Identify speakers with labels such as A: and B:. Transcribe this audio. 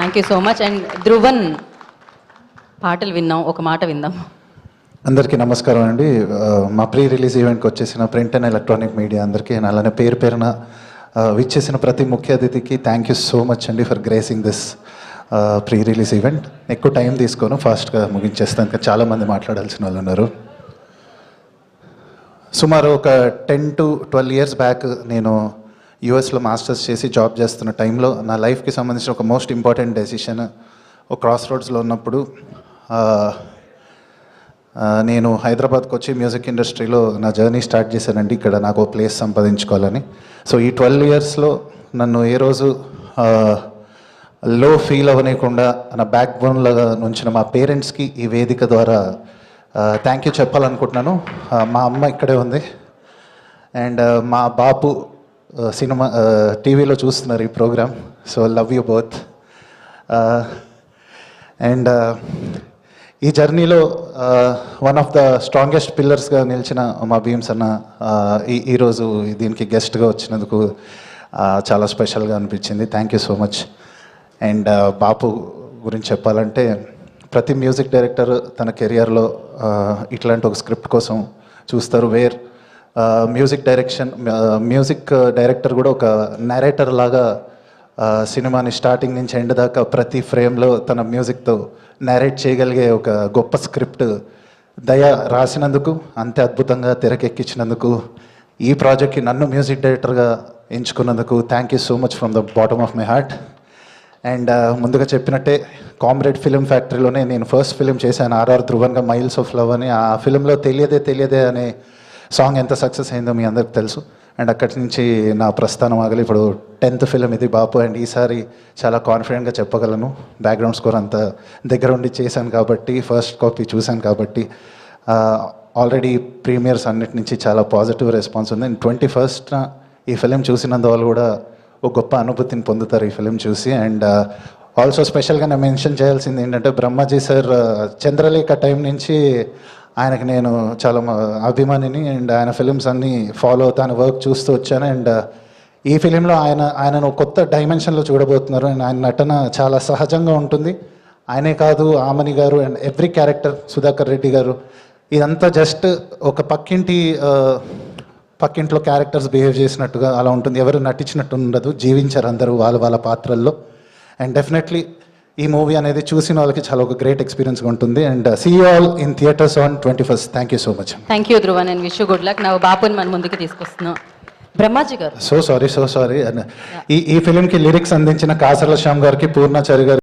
A: Thank you so much. And Dhruvan పాటలు విన్నాం, ఒక మాట విందాం.
B: అందరికీ నమస్కారం అండి. మా ప్రీ రిలీజ్ ఈవెంట్కి వచ్చేసిన ప్రింట్ అండ్ ఎలక్ట్రానిక్ మీడియా అందరికీ, అలానే పేరు పేరున విచ్చేసిన ప్రతి ముఖ్య అతిథికి థ్యాంక్ యూ సో మచ్ అండి for gracing this pre release event. ఎక్కువ టైం తీసుకోను, ఫాస్ట్గా ముగించేస్తాను, ఇంకా చాలామంది మాట్లాడాల్సిన వాళ్ళు ఉన్నారు. సుమారు ఒక 10 to 12 years బ్యాక్ నేను యూఎస్లో మాస్టర్స్ చేసి జాబ్ చేస్తున్న టైంలో నా లైఫ్కి సంబంధించిన ఒక మోస్ట్ ఇంపార్టెంట్ డెసిషన్, ఒక క్రాస్ రోడ్స్లో ఉన్నప్పుడు నేను హైదరాబాద్కి వచ్చి మ్యూజిక్ ఇండస్ట్రీలో నా జర్నీ స్టార్ట్ చేశానండి. ఇక్కడ నాకు ప్లేస్ సంపాదించుకోవాలని. సో ఈ 12 yearsలో నన్ను ఏ రోజు లో ఫీల్ అవ్వనీయకుండా నా బ్యాక్ బోన్లాగా నుంచిన మా పేరెంట్స్కి ఈ వేదిక ద్వారా థ్యాంక్ యూ చెప్పాలనుకుంటున్నాను. మా అమ్మ ఇక్కడే ఉంది అండ్ మా బాపు సినిమా టీవీలో చూస్తున్నారు ఈ programme. So love you both. And ఈ జర్నీలో వన్ ఆఫ్ ద స్ట్రాంగెస్ట్ పిల్లర్స్గా నిలిచిన మా భీమ్స్ అన్న ఈరోజు దీనికి గెస్ట్గా వచ్చినందుకు చాలా స్పెషల్గా అనిపించింది. Thank you so much. And Bapu గురించి చెప్పాలంటే ప్రతి మ్యూజిక్ డైరెక్టర్ తన కెరియర్లో ఇట్లాంటి ఒక స్క్రిప్ట్ కోసం చూస్తారు, వేర్ మ్యూజిక్ డైరెక్టర్ కూడా ఒక నరేటర్ లాగా సినిమాని స్టార్టింగ్ నుంచి ఎండ్ దాకా ప్రతి ఫ్రేమ్లో తన మ్యూజిక్తో నరేట్ చేయగలిగే ఒక గొప్ప స్క్రిప్ట్ దయ రాసినందుకు, అంతే అద్భుతంగా తెరకెక్కించినందుకు, ఈ ప్రాజెక్ట్కి నన్ను మ్యూజిక్ డైరెక్టర్గా ఎంచుకున్నందుకు thank you so much from the bottom of my heart. And ముందుగా చెప్పినట్టే కామ్రేడ్ ఫిలిం ఫ్యాక్టరీలోనే నేను ఫస్ట్ ఫిలిం చేశాను, ఆర్ఆర్ ధ్రువన్గా, మైల్స్ ఆఫ్ లవ్ అని. ఆ ఫిలింలో తెలియదే అనే సాంగ్ ఎంత సక్సెస్ అయిందో మీ అందరికి తెలుసు. అండ్ అక్కడి నుంచి నా ప్రస్థానం ఆగలి. ఇప్పుడు 10th ఫిలిం ఇది బాపు. అండ్ ఈసారి చాలా కాన్ఫిడెంట్గా చెప్పగలను, బ్యాక్గ్రౌండ్ స్కోర్ అంతా దగ్గర ఉండి చేశాను కాబట్టి, ఫస్ట్ కాపీ చూశాను కాబట్టి. ఆల్రెడీ ప్రీమియర్స్ అన్నిటి నుంచి చాలా పాజిటివ్ రెస్పాన్స్ ఉంది. అండ్ 21st ఈ ఫిలిం చూసినందువల్ల కూడా ఒక గొప్ప అనుభూతిని పొందుతారు ఈ ఫిలిం చూసి. అండ్ ఆల్సో స్పెషల్గా నేను మెన్షన్ చేయాల్సింది ఏంటంటే, బ్రహ్మాజీ సార్ చంద్రలేఖ టైం నుంచి ఆయనకి నేను చాలా అభిమానిని. అండ్ ఆయన ఫిలిమ్స్ అన్నీ ఫాలో అవుతా, ఆయన వర్క్ చూస్తూ వచ్చాను. అండ్ ఈ ఫిలింలో ఆయనను కొత్త డైమెన్షన్లో చూడబోతున్నారు. అండ్ ఆయన నటన చాలా సహజంగా ఉంటుంది. ఆయనే కాదు, ఆమని గారు and every character, Sudhakar Reddy గారు, ఇదంతా జస్ట్ ఒక పక్కింట్లో క్యారెక్టర్స్ బిహేవ్ చేసినట్టుగా అలా ఉంటుంది. ఎవరు నటించినట్టు ఉండదు, జీవించారు అందరూ వాళ్ళ పాత్రల్లో. అండ్ డెఫినెట్లీ ఈ మూవీ అనేది చూసిన వాళ్ళకి చాలా ఒక గ్రేట్ ఎక్స్పీరియన్స్గా ఉంటుంది. And see you all in theatres on 21st. Thank you so much.
A: Thank you Dhruvan and wish you good luck. నా బాపుని మన ముందుకు తీసుకొస్తున్నాం. బ్రహ్మాజీ గారు,
B: సో సారీ. ఈ ఫిలింకి లిరిక్స్ అందించిన కాసర్ల శ్యామ్ గారికి, పూర్ణాచారి గారు